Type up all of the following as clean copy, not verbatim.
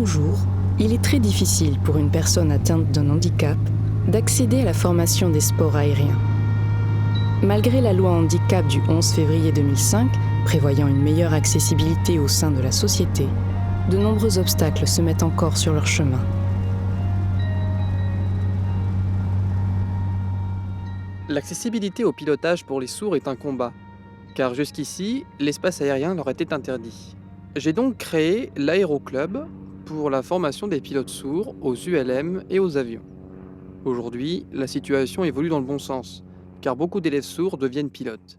nos jours, il est très difficile pour une personne atteinte d'un handicap d'accéder à la formation des sports aériens. Malgré la loi handicap du 11 février 2005, prévoyant une meilleure accessibilité au sein de la société, de nombreux obstacles se mettent encore sur leur chemin. L'accessibilité au pilotage pour les sourds est un combat, car jusqu'ici, l'espace aérien leur était interdit. J'ai donc créé l'Aéroclub pour la formation des pilotes sourds aux ULM et aux avions. Aujourd'hui, la situation évolue dans le bon sens, car beaucoup d'élèves sourds deviennent pilotes.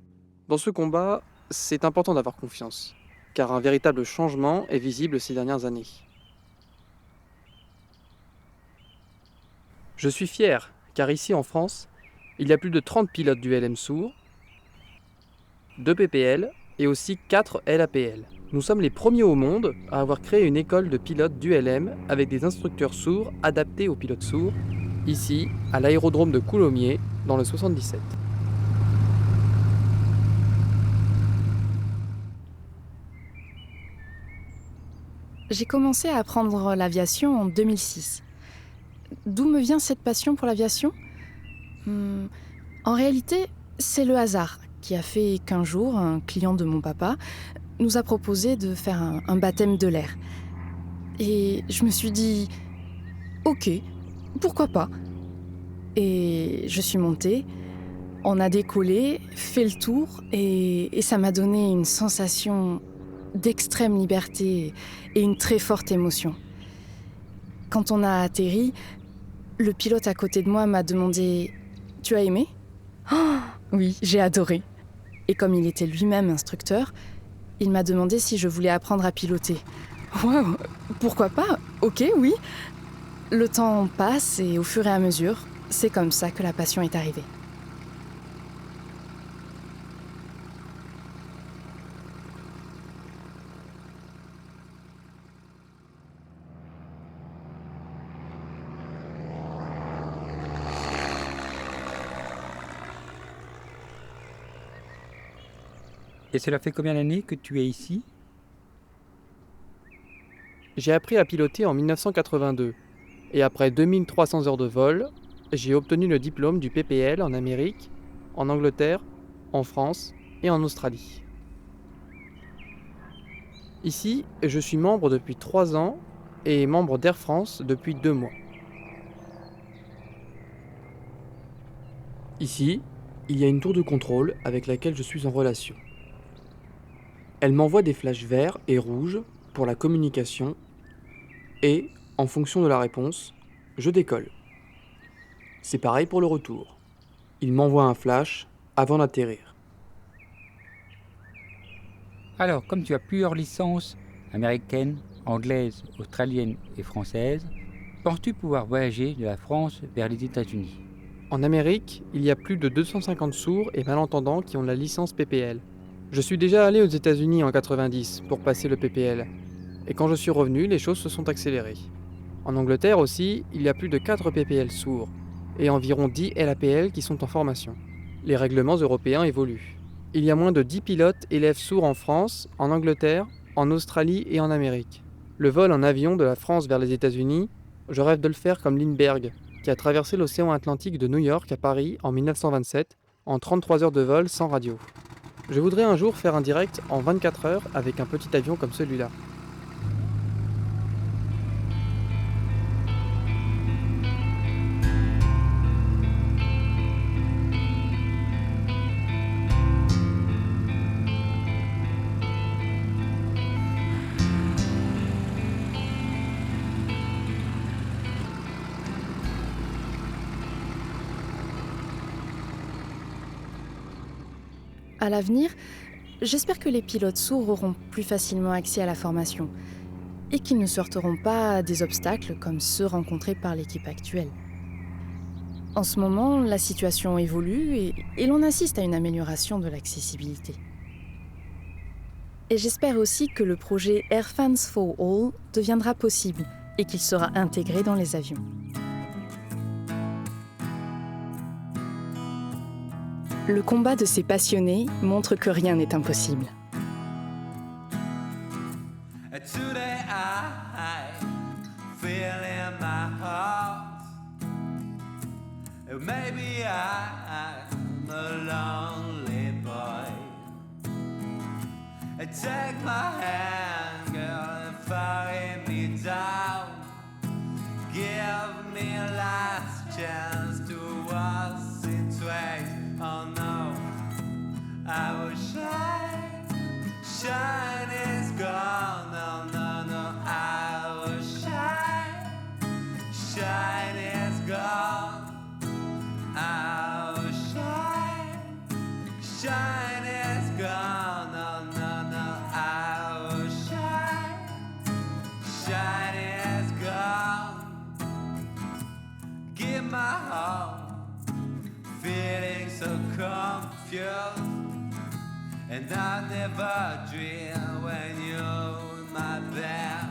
Dans ce combat, c'est important d'avoir confiance, car un véritable changement est visible ces dernières années. Je suis fier, car ici en France, il y a plus de 30 pilotes d'ULM sourds, 2 PPL et aussi 4 LAPL. Nous sommes les premiers au monde à avoir créé une école de pilotes d'ULM avec des instructeurs sourds adaptés aux pilotes sourds, ici à l'aérodrome de Coulommiers, dans le 77. J'ai commencé à apprendre l'aviation en 2006. D'où me vient cette passion pour l'aviation ? En réalité, c'est le hasard qui a fait qu'un jour, un client de mon papa nous a proposé de faire un baptême de l'air. Et je me suis dit, ok, pourquoi pas ? Et je suis montée, on a décollé, fait le tour, et ça m'a donné une sensation d'extrême liberté et une très forte émotion. Quand on a atterri, le pilote à côté de moi m'a demandé « Tu as aimé ?» Oh, oui, j'ai adoré. Et comme il était lui-même instructeur, il m'a demandé si je voulais apprendre à piloter. Waouh, pourquoi pas ? Ok, oui. Le temps passe et au fur et à mesure, c'est comme ça que la passion est arrivée. Et cela fait combien d'années que tu es ici ? J'ai appris à piloter en 1982, et après 2300 heures de vol, j'ai obtenu le diplôme du PPL en Amérique, en Angleterre, en France et en Australie. Ici, je suis membre depuis 3 ans et membre d'Air France depuis 2 mois. Ici, il y a une tour de contrôle avec laquelle je suis en relation. Elle m'envoie des flashs verts et rouges pour la communication et, en fonction de la réponse, je décolle. C'est pareil pour le retour. Il m'envoie un flash avant d'atterrir. Alors, comme tu as plusieurs licences américaines, anglaises, australiennes et françaises, penses-tu pouvoir voyager de la France vers les États-Unis ? En Amérique, il y a plus de 250 sourds et malentendants qui ont la licence PPL. Je suis déjà allé aux États-Unis en 90 pour passer le PPL, et quand je suis revenu, les choses se sont accélérées. En Angleterre aussi, il y a plus de 4 PPL sourds, et environ 10 LAPL qui sont en formation. Les règlements européens évoluent. Il y a moins de 10 pilotes élèves sourds en France, en Angleterre, en Australie et en Amérique. Le vol en avion de la France vers les États-Unis, je rêve de le faire comme Lindbergh, qui a traversé l'océan Atlantique de New York à Paris en 1927, en 33 heures de vol sans radio. Je voudrais un jour faire un direct en 24 heures avec un petit avion comme celui-là. À l'avenir, j'espère que les pilotes sourds auront plus facilement accès à la formation et qu'ils ne se heurteront pas à des obstacles comme ceux rencontrés par l'équipe actuelle. En ce moment, la situation évolue et l'on assiste à une amélioration de l'accessibilité. Et j'espère aussi que le projet AirFans for All deviendra possible et qu'il sera intégré dans les avions. Le combat de ces passionnés montre que rien n'est impossible. a lonely boy. Take my hand, girl, and carry me down. Give me a last chance to wash it twice. Oh no, I will shine. Shine is gone. No, no, no, I will shine. Shine is gone. I will shine. Shine is gone. No, no, no, I will shine. Shine is gone. Give my heart, feeling so confused. And I never dream when you're in my bed.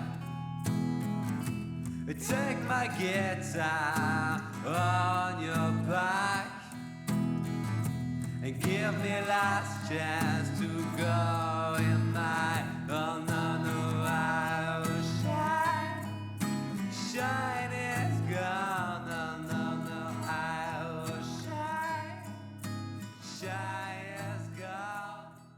Take my guitar on your back and give me last chance to go in my. Oh no, no, I will shine, shine.